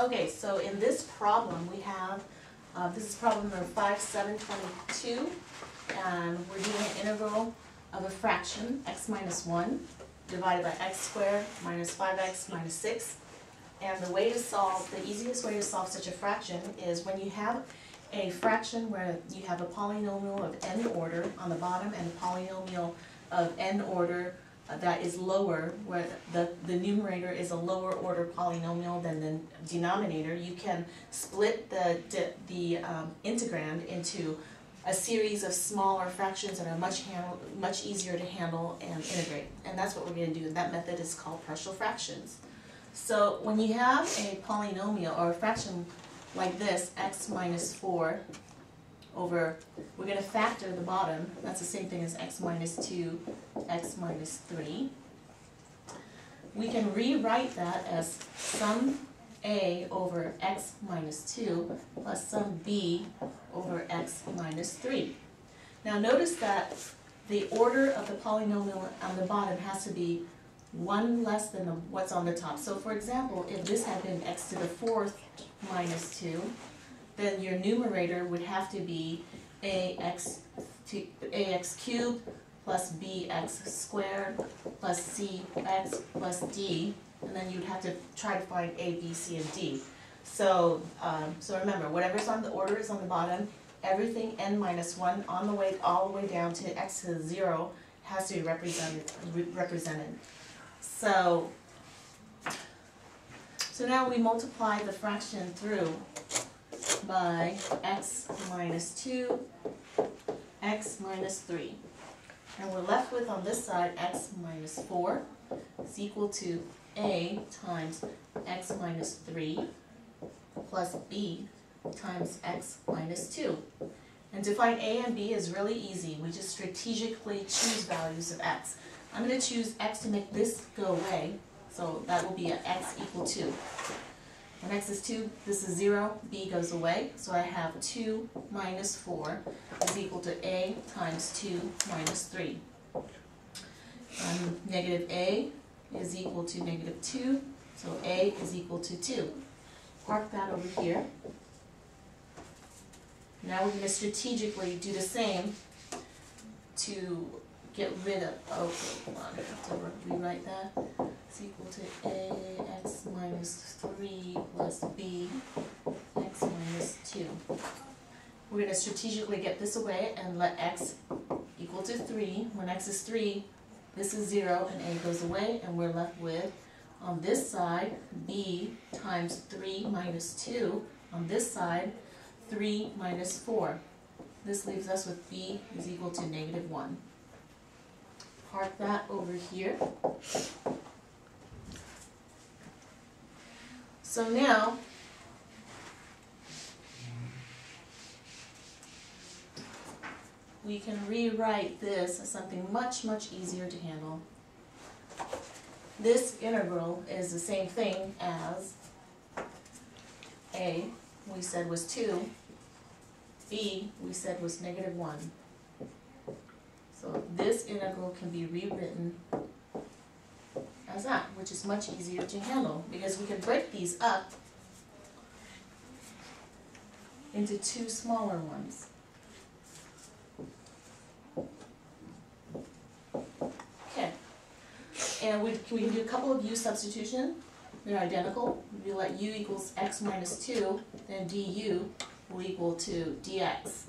Okay, so in this problem we have, this is problem number 5.7.22, and we're doing an integral of a fraction, x minus 1, divided by x squared minus 5x minus 6. And the way to solve, the easiest way to solve such a fraction is when you have a fraction where you have a polynomial of n order on the bottom and a polynomial of n order that is lower, where the numerator is a lower order polynomial than the denominator, you can split the integrand into a series of smaller fractions that are much easier to handle and integrate. And that's what we're going to do. And that method is called partial fractions. So when you have a polynomial or a fraction like this, x minus 4 over, we're going to factor the bottom, that's the same thing as x minus 2, x minus 3. We can rewrite that as sum a over x minus 2 plus sum b over x minus 3. Now notice that the order of the polynomial on the bottom has to be one less than what's on the top. So for example, if this had been x to the 4th minus 2, then your numerator would have to be ax cubed plus bx squared plus cx plus d, and then you'd have to try to find a, b, c, and d. So remember, whatever's on the order is on the bottom. Everything n minus 1 on the way all the way down to x to the 0 has to be represented. So now we multiply the fraction through by x minus 2, x minus 3. And we're left with on this side x minus 4 is equal to a times x minus 3 plus b times x minus 2. And to find a and b is really easy. We just strategically choose values of x. I'm going to choose x to make this go away, so that will be an x equal 2. When x is 2, this is 0, b goes away, so I have 2 minus 4 is equal to a times 2 minus 3. Negative a is equal to negative 2, so a is equal to 2. Park that over here. Now we're going to strategically do the same to get rid of, hold on, I have to rewrite that. It's equal to a x minus 3 plus b x minus 2. We're going to strategically get this away and let x equal to 3. When x is 3, this is 0 and a goes away, and we're left with, on this side, b times 3 minus 2. On this side, 3 minus 4. This leaves us with b is equal to negative 1. Park that over here. So now, we can rewrite this as something much, much easier to handle. This integral is the same thing as a, we said was 2, b, we said was negative 1. So this integral can be rewritten as that, which is much easier to handle because we can break these up into two smaller ones. Okay, and we can do a couple of u substitution. They're identical. We let u equals x minus 2, then du will equal to dx.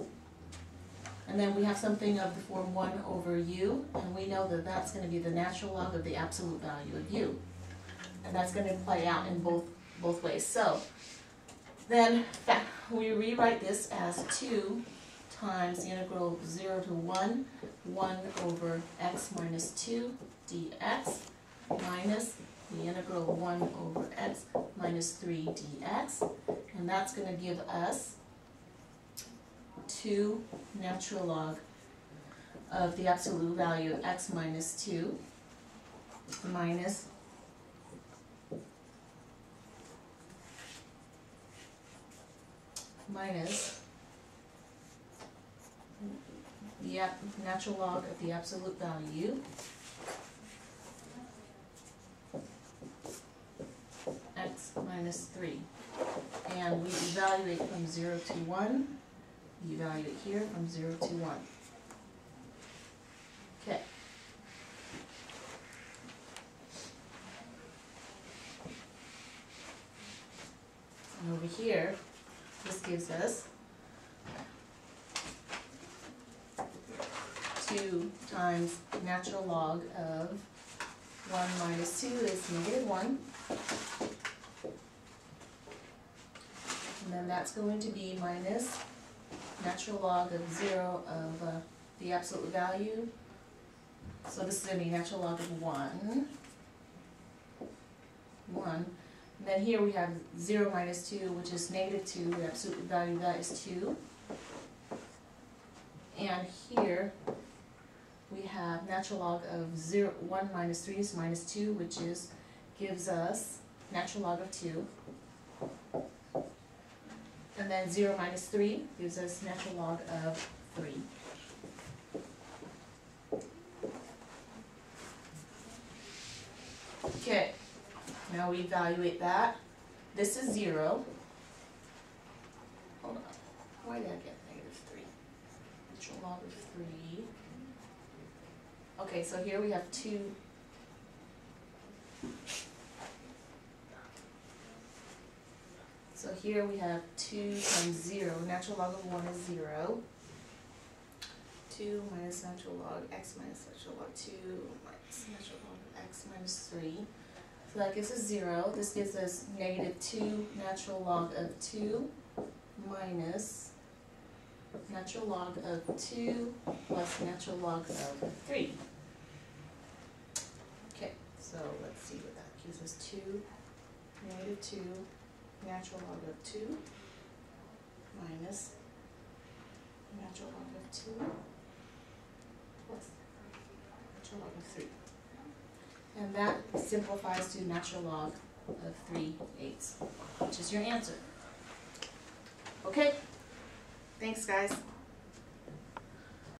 And then we have something of the form 1 over u, and we know that that's going to be the natural log of the absolute value of u. And that's going to play out in both ways. So then we rewrite this as 2 times the integral of 0 to 1, 1 over x minus 2 dx, minus the integral of 1 over x minus 3 dx. And that's going to give us 2 natural log of the absolute value of x minus 2 minus the natural log of the absolute value x minus minus 3. And we evaluate from 0 to 1. We evaluate here from 0 to 1. Okay. And over here, this gives us 2 times natural log of 1 minus 2 is -1. And then that's going to be minus natural log of 0 of the absolute value. So this is going to be natural log of 1. 1. And then here we have 0 minus 2, which is -2. The absolute value of that is 2. And here we have natural log of 1 minus 3 is -2, which gives us natural log of 2. And then 0 minus 3 gives us natural log of 3. Okay, now we evaluate that. This is 0. Hold on. Why did I get -3? Natural log of 3. Okay, so here we have 2. So here we have 2 times 0. Natural log of 1 is 0. 2 minus natural log x minus natural log 2 minus natural log of x minus 3. So that gives us 0. This gives us -2 natural log of 2 minus natural log of 2 plus natural log of 3. Okay, so let's see what that gives us. 2, -2 natural log of 2 minus natural log of 2 plus natural log of 3. And that simplifies to natural log of 3/8, which is your answer. Okay, thanks guys.